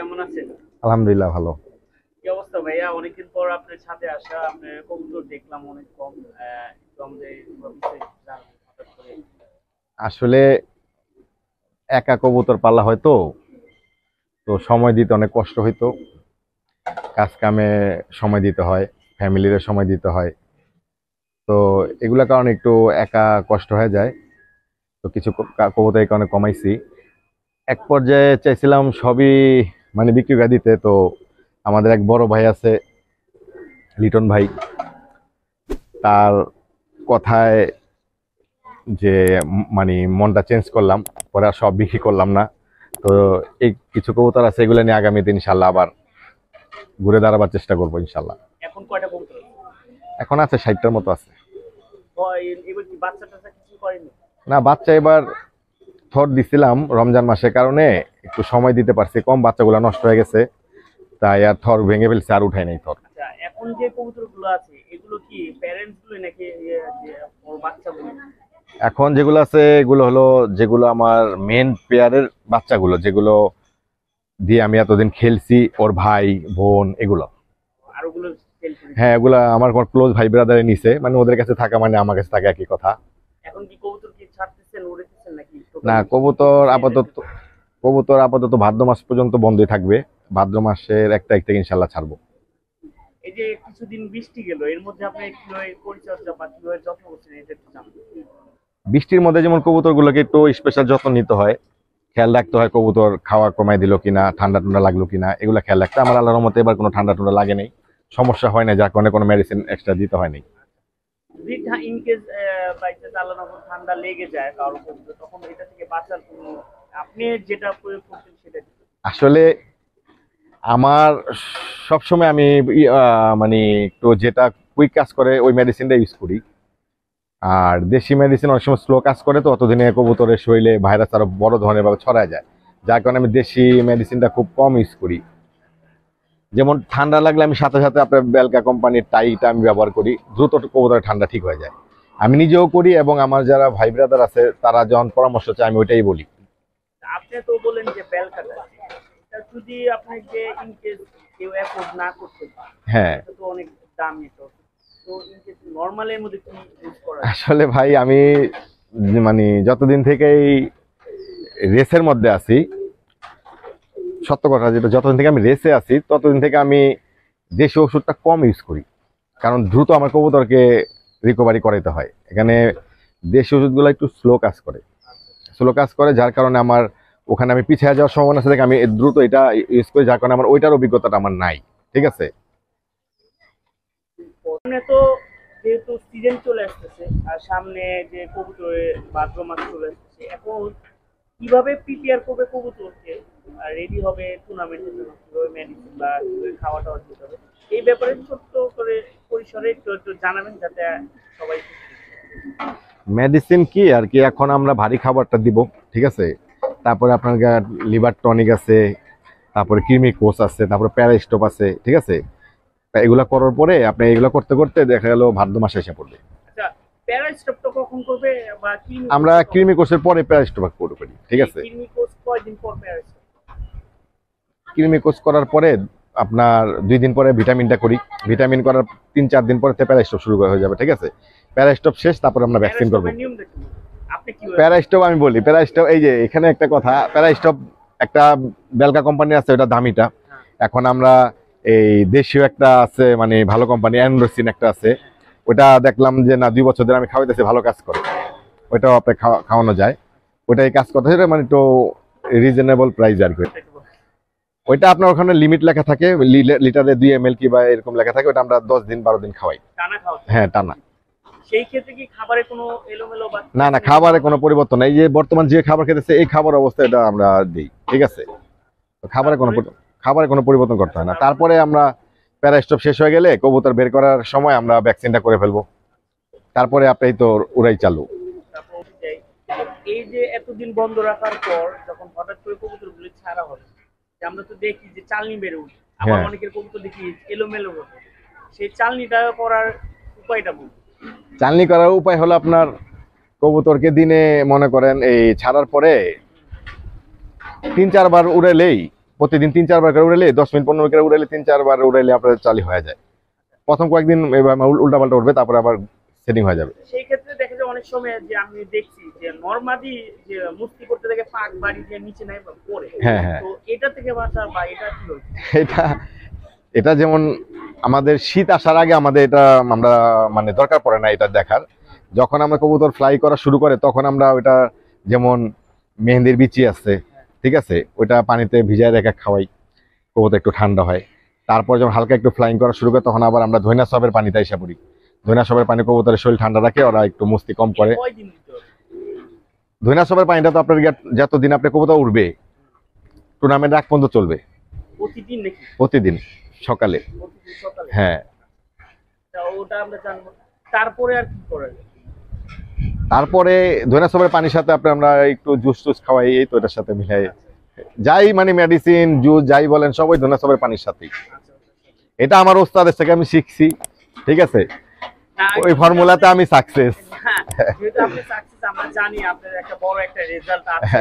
কেমন আছেন? আলহামদুলিল্লাহ ভালো। কি অবস্থা ভাইয়া? অনেকদিন পর আপনার ছাদে আসা, আপনার কবুতর দেখলাম অনেক কম। একটু আমাদের বিস্তারিত জানাবেন হঠাৎ করে। আসলে একা কবুতর পালা হয়তো, তো সময় দিতে অনেক কষ্ট হইতো। কাজ কামে সময় দিতে হয়, ফ্যামিলির সময় দিতে হয়। তো এগুলা কারণে একটু একা কষ্ট হয়ে যায়। তো কিছু কবুতর এই কারণে কমাইছি। এক পর্যায়ে চাইছিলাম সবই মানে বিক্রি করে দিতে। তো আমাদের এক বড় ভাই আছে, লিটন ভাই, তার কথায় যে মানে মনটা চেঞ্জ করলাম, পরে আর সব বিক্রি করলাম না। তো এই কিছু কবুতর আছে, এগুলো নিয়ে আগামীতে ইনশাল্লাহ আবার ঘুরে দাঁড়াবার চেষ্টা করবো ইনশাল্লাহ। এখন কয়টা কবুতর আছে? এখন আছে 60টার মতো আছে। এবার কি বাচ্চা টাচ্চা কিছু করেনি? না, বাচ্চা এবার থর দিছিলাম রমজান মাসের কারণে, একটু সময় দিতে পারছি কম, বাচ্চাগুলো নষ্ট হয়ে গেছে, তাই আর থর ভেঙে ফেলছে, আর উঠাই নাই থর। আচ্ছা, এখন যে কবুতর গুলো আছে এগুলো কি প্যারেন্টস গুলো নাকি যে ওর বাচ্চাগুলো? এখন যেগুলো আছে এগুলো হলো যেগুলো আমার মেন পেয়ারের বাচ্চাগুলো, যেগুলো দিয়ে আমি এতদিন খেলছি, ওর ভাই বোন এগুলো। আর ওগুলো সেল করে হ্যাঁ, এগুলা আমার ক্লোজ ভাই ব্রাদারে নিছে, মানে ওদের কাছে থাকা মানে আমার কাছে থাকা একই কথা। এখন কি কবুতর কি ছাড়তেছেন, উড়েতেছেন নাকি না, টোটালি? কবুতর আপাতত ভাদ্র মাস পর্যন্ত বন্ধই থাকবে। ভাদ্র মাসের 1 তারিখ থেকে ইনশাল্লাহ ছাড়বো। এই যে কিছুদিন বৃষ্টি গেল, এর মধ্যে আপনি কিভাবে পরিচর্যা বা কিভাবে যত্ন করছেন এটা একটু জানবেন। বৃষ্টির মধ্যে যেমন কবুতরগুলোকে একটু স্পেশাল যত্ন নিতে হয়, খেয়াল রাখতে হয় কবুতর খাওয়া কমাই দিল কিনা, ঠান্ডা টুন্ডা লাগলো কিনা, এগুলো খেয়াল রাখতে। আমার আল্লাহর রহমতে এবার কোনো ঠান্ডা টুন্ডা লাগে নাই, সমস্যা হয় না, যার কারণে কোনো মেডিসিন এক্সট্রা দিতে হয়নি। যদি ইন কেস বাইকে চালানোর পর ঠান্ডা লেগে যায় কারো কবুতর, তখন এটা থেকে বাঁচার কোনো আপনি যেটা প্রয়োগ করছেন সেটা কি? আসলে আমার সবসময় আমি মানে একটু যেটা কুইক কাজ করে ওই মেডিসিনটা ইউজ করি। আর দেশি মেডিসিন অনেক সময় স্লো কাজ করে, তো অতদিনে কবুতরের শরীরে ভাইরাস আরো বড় ধরনের ভাবে ছড়ায় যায়, যার কারণে আমি দেশি মেডিসিনটা খুব কম ইউজ করি। যেমন ঠান্ডা লাগলে আমি সাথে সাথে আপনার বেলকা কোম্পানির টাইটা আমি ব্যবহার করি, দ্রুত কবুতরের ঠান্ডা ঠিক হয়ে যায়। আমি নিজেও করি এবং আমার যারা ভাই ব্রাদার আছে তারা যখন পরামর্শ চায় আমি ওইটাই বলি। আপনি তো বলেন যে বেল কাটা, এটা যদি আপনি যে ইন কেস কেউ অ্যাফোর্ড না করতে পারে, হ্যাঁ, এটা তো অনেক দামি। তো তো ইন কেস নরমালের মধ্যে কি ইউজ করা যায়? আসলে ভাই আমি মানে যতদিন থেকেই রেসের মধ্যে আছি, সত্য কথা যেটা, যতদিন থেকে আমি রেসে আছি ততদিন থেকে আমি দেশি ওষুধটা কম ইউজ করি, কারণ দ্রুত আমার কবুতরকে রিকভারি করাইতে হয়। এখানে দেশি ওষুধগুলো একটু স্লো কাজ করে, যার কারণে আমার ওখানে আমি পিছিয়ে যাওয়ার সম্ভাবনা আছে দেখে আমি দ্রুত এটা ইউজ করি, যার কারণে আমার ওইটার অভিজ্ঞতাটা আমার নাই। ঠিক আছে। সামনে তো যেহেতু সিজন চলে আসতেছে, আর সামনে যে কবুতরের ভাদ্র মাস চলে আসতেছে, এখন কিভাবে প্রিপেয়ার করবে কবুতরকে, রেডি হবে টুর্নামেন্টের জন্য, কিভাবে মেডিসিন বা কিভাবে খাওয়া টাওয়া দিতে হবে, এই ব্যাপারে ছোট্ট করে পরিসরে একটু একটু জানাবেন যাতে সবাই মেডিসিন কি আর কি, এখন আমরা ভারী খাবারটা দিব। ঠিক আছে। তারপরে আপনার লিভার টনিক আছে, তারপরে কৃমি কোষ আছে, তারপরে প্যারাস্টোপ আছে। ঠিক আছে। এগুলা করার পরে আপনি এগুলো করতে করতে দেখা গেল ভাদ্র মাসে এসে পড়বে। আচ্ছা, প্যারাস্টপটা কখন করবে বা ক্লিনিক আমরা কৃমি কোষের পরে প্যারাস্টোপ করি। ঠিক আছে। ক্লিনিক কোর্স কয়দিন পর প্যারাস্টপ? কৃমি কোষ করার পরে আপনার 2 দিন পরে ভিটামিনটা করি, ভিটামিন করার 3-4 দিন পরে প্যারাস্টোপ শুরু হয়ে যাবে। ঠিক আছে। প্যারাস্টোপ শেষ, তারপরে আমরা ভ্যাকসিন করবো। প্যারাস্টপের নিয়ম দেখুন, আপনি কি প্যারাস্টোপ আমি বলি, প্যারাস্টোপ এই যে এখানে একটা কথা, প্যারাস্টোপ একটা বেলকা কোম্পানি আছে, ওটা দামিটা। এখন আমরা এই দেশীয় একটা আছে, মানে ভালো কোম্পানি অ্যান্ড্রোসিন একটা আছে, ওটা দেখলাম যে না 2 বছর ধরে আমি খাওয়াইতেছি, ভালো কাজ করে, ওইটাও আপনি খাওয়ানো যায়। ওইটাই কাজ করতেছে, মানে একটু রিজনেবল প্রাইস আর কি। ওইটা আপনার ওখানে লিমিট লেখা থাকে, লিটারে 2 ml কি বা এরকম লেখা থাকে, ওটা আমরা 10 দিন 12 দিন খাওয়াই। টানা খাওয়া? হ্যাঁ, টানা। সেই ক্ষেত্রে কি খাবারে কোনো এলোমেলো বা না না, খাবারে কোনো পরিবর্তন নাই, এই যে বর্তমান যে খাবার খেতেছে এই খাবার অবস্থা এটা আমরা দিই। ঠিক আছে। তো খাবারে কোনো পরিবর্তন করতে হয় না। তারপরে আমরা প্যারাস্টোপ শেষ হয়ে গেলে কবুতর বের করার সময় আমরা ভ্যাকসিনটা করে ফেলবো, তারপরে আপনি তো উড়াই চালু। তারপর যাই, এই যে এতদিন বন্ধ রাখার পর যখন হঠাৎ করে কবুতরগুলো ছাড়া হবে, যে আমরা তো দেখি যে চালনি বেড়ে উঠে, আবার হ্যাঁ, অনেকের কবুতর দেখি এলোমেলো হতে, সেই চালনিটা করার উপায়টা বলুন। চালনি করার উপায় হলো আপনার কবুতরকে দিনে মনে করেন এই ছাড়ার পরে 3-4 বার উড়ালেই প্রতিদিন 3-4 বার করে উড়াইলে 10 মিনিট 15 মিনিট করে উড়াইলে 3-4 বার উড়াইলে আপনার চালু হয়ে যায়। প্রথম কয়েকদিন উল্টা পাল্টা উঠবে, তারপরে আবার সেটিং হয়ে যাবে। সেই ক্ষেত্রে দেখা যায় অনেক সময় যে আমি দেখছি যে নরমালি যে মুস্তি করতে থেকে পাক বাড়ি দিয়ে নিচে নাই পড়ে। হ্যাঁ, হ্যাঁ। তো এটা থেকে বাঁচা বা এটা কি হচ্ছে? এটা এটা যেমন আমাদের শীত আসার আগে আমাদের এটা আমরা মানে দরকার পড়ে না এটা দেখার। যখন আমরা কবুতর ফ্লাই করা শুরু করে তখন আমরা ওইটা, যেমন মেহেন্দির বিচি আছে, ঠিক আছে, ওইটা পানিতে ভিজায় রেখে খাওয়াই, কবুতর একটু ঠান্ডা হয়। তারপর যখন হালকা একটু ফ্লাইং করা শুরু করে তখন আবার আমরা ধইনা সবের পানিতে এসে পড়ি। ধইনা সবের পানি কবুতরের শরীর ঠান্ডা রাখে, ওরা একটু মস্তি কম করে। কয়দিন দিতে হবে? ধইনা সবের পানিটা তো আপনার যতদিন আপনি কবুতর উঠবে টুর্নামেন্ট আগ পর্যন্ত চলবে, প্রতিদিন নাকি? প্রতিদিন সকালে। প্রতিদিন সকালে? হ্যাঁ। তা ওটা আমরা জানবো। তারপরে আর কি করা যায়? তারপরে ধইনা সবের পানির সাথে আমরা একটু জুস টুস খাওয়াই, এই তো এটার সাথে মিলাই যাই, মানে মেডিসিন জুস যাই বলেন সবই ধইনা সবের পানির সাথেই। এটা আমার ওস্তাদের থেকে আমি শিখছি, ঠিক আছে, না, ওই ফর্মুলাতে আমি সাকসেস। হ্যাঁ, যেহেতু আপনি সাকসেস আমরা জানি আপনার একটা বড় একটা রেজাল্ট আছে।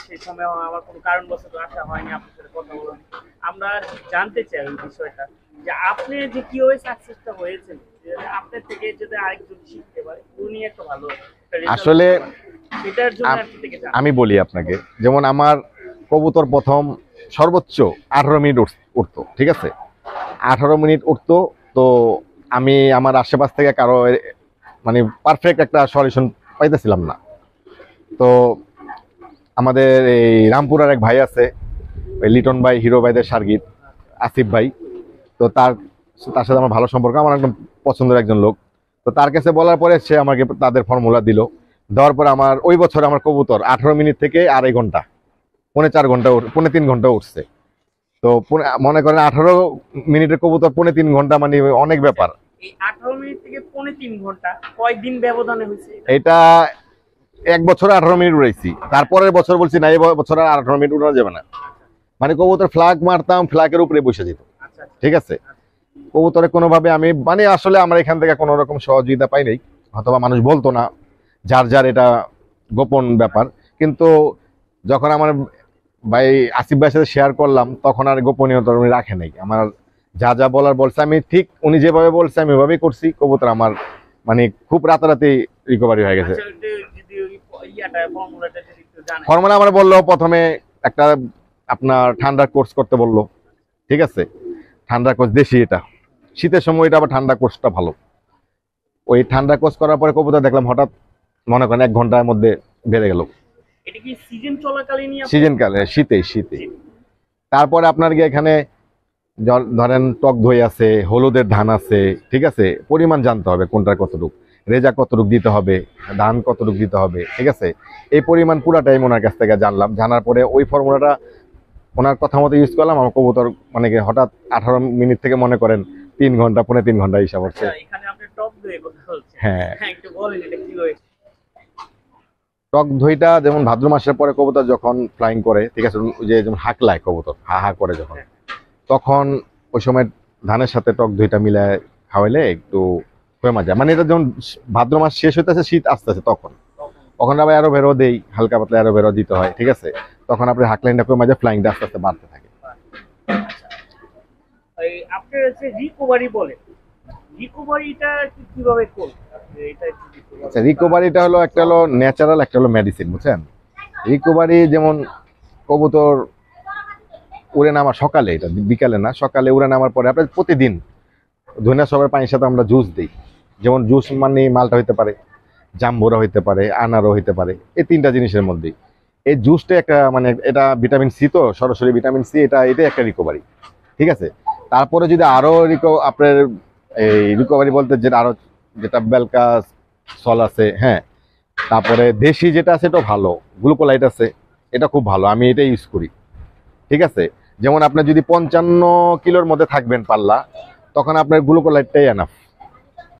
সেই সময় আমার কোনো কারণবশত আসা হয়নি আপনার সাথে কথা বলতে। আমরা জানতে চাই এই বিষয়টা যে আপনি যে কিভাবে সাকসেসটা হয়েছেন, যে আপনার থেকে যদি আরেকজন শিখতে পারে উনি একটা ভালো একটা result আসলে করতে পারে। সেটার জন্য আপনি থেকে জানতে আমি বলি আপনাকে, যেমন আমার কবুতর প্রথম সর্বোচ্চ 18 মিনিট উঠতো, ঠিক আছে, 18 মিনিট উঠতো। তো আমি আমার আশেপাশ থেকে কারো মানে পারফেক্ট একটা সলিউশন পাইতেছিলাম না। তো আমাদের এই রামপুরার এক ভাই আছে, ওই লিটন ভাই, হিরো ভাইদের সার্গিত, আসিফ ভাই। তো তার সাথে আমার ভালো সম্পর্ক, আমার একদম পছন্দের একজন লোক। তো তার কাছে বলার পরে সে আমাকে তাদের ফর্মুলা দিল। দেওয়ার পরে আমার ওই বছর আমার কবুতর 18 মিনিট থেকে 2.5 ঘন্টা, 3.25 ঘন্টা, 3.25 ঘন্টা উঠছে। তো মনে করেন 18 মিনিটের কবুতর 3.25 ঘন্টা, মানে অনেক ব্যাপার। এই 18 মিনিট থেকে 3.25 ঘন্টা কয়দিন ব্যবধানে হয়েছে? এটা এক বছরে 18 মিনিট উড়াইছি, তারপরের বছর বলছি না, এই বছর আর 18 মিনিট উড়ানো যাবে না। মানে কবুতর ফ্ল্যাগ মারতাম, ফ্ল্যাগের উপরে বসে যেত, আচ্ছা, ঠিক আছে। কবুতরে কোনোভাবে আমি মানে আসলে আমরা এখান থেকে কোনো রকম সহযোগিতা পাই নাই, অথবা মানুষ বলতো না, যার যার এটা গোপন ব্যাপার। কিন্তু যখন আমার ভাই আসিফ ভাইয়ের সাথে শেয়ার করলাম তখন আর গোপনীয়তা উনি রাখে নাই। আমার যা যা বলার বলছে আমি ঠিক উনি যেভাবে বলছে আমি ওইভাবেই করছি। কবুতর আমার মানে খুব রাতারাতি রিকভারি হয়ে গেছে। আচ্ছা, যদি ওই ইয়াটা ফর্মুলাটা যদি একটু জানেন। ফর্মুলা আমার বললো প্রথমে একটা আপনার ঠান্ডা কোর্স করতে বললো, ঠিক আছে, ঠান্ডা কোর্স দেশি, এটা শীতের সময়, এটা আবার ঠান্ডা কোর্সটা ভালো। ওই ঠান্ডা কোর্স করার পরে কবুতর দেখলাম হঠাৎ মনে করেন 1 ঘন্টার মধ্যে বেড়ে গেল। এটা কি সিজন চলাকালীনই সিজন কালে, শীতে। তারপরে আপনার গিয়ে এখানে ধরেন টক দই আছে, হলুদের ধান আছে, ঠিক আছে, পরিমাণ জানতে হবে কোনটার কতটুক, রেজা কতটুক দিতে হবে, ধান কতটুক দিতে হবে, ঠিক আছে, এই পরিমাণ পুরাটাই ওনার কাছ থেকে জানলাম। জানার পরে ওই ফর্মুলাটা ওনার কথা মতো ইউজ করলাম। আমার কবুতর মানে কি হঠাৎ 18 মিনিট থেকে মনে করেন 3 ঘন্টা, 3.25 ঘন্টা হিসাব হচ্ছে। এখানে আপনি টক দই কথা বলছেন। হ্যাঁ, একটু বলেন এটা কি হয়েছে? টক দইটা যেমন ভাদ্র মাসের পরে কবুতর যখন ফ্লাইং করে, ঠিক আছে, ওই যে যেমন হাঁকলায় কবুতর হা হা করে যখন, তখন ওই সময় ধানের সাথে টক দইটা মিলায় খাওয়াইলে একটু কমে যায়। মানে এটা যেমন ভাদ্র মাস শেষ হইতেছে, শীত আসতেছে, তখন আবার আরো বেরো দেই, হালকা পাতলা আরো বেরো দিতে হয়, ঠিক আছে, তখন আপনার হাঁকলাইনটা কমে যায়, ফ্লাইংটা আস্তে আস্তে বাড়তে থাকে। এই আপনার যে রিকভারি বলেন, রিকভারিটা কিভাবে করবেন? এটা আচ্ছা, রিকভারিটা হলো একটা হলো ন্যাচারাল, একটা হলো মেডিসিন, বুঝছেন। রিকভারি যেমন কবুতর উড়ে নামা সকালে, এটা বিকালে না, সকালে উড়ে নামার পরে আপনার প্রতিদিন ধনিয়া সবের পানির সাথে আমরা জুস দিই। যেমন জুস মানে মালটা হইতে পারে, জাম্বুরা হইতে পারে, আনারও হইতে পারে, এই 3টা জিনিসের মধ্যেই এই জুসটা একটা, মানে এটা ভিটামিন সি, তো সরাসরি ভিটামিন সি, এটাই একটা রিকভারি, ঠিক আছে। তারপরে যদি আরো আপনার এই রিকভারি বলতে যেটা বেলকাস সল আছে, হ্যাঁ, তারপরে দেশি যেটা আছে এটা ভালো, গ্লুকোলাইট আছে, এটা খুব ভালো, আমি এটা ইউজ করি, ঠিক আছে। যেমন আপনি যদি 55 কিলোর মধ্যে থাকবেন পাল্লা, তখন আপনার গ্লুকোলাইটটাই এনাফ।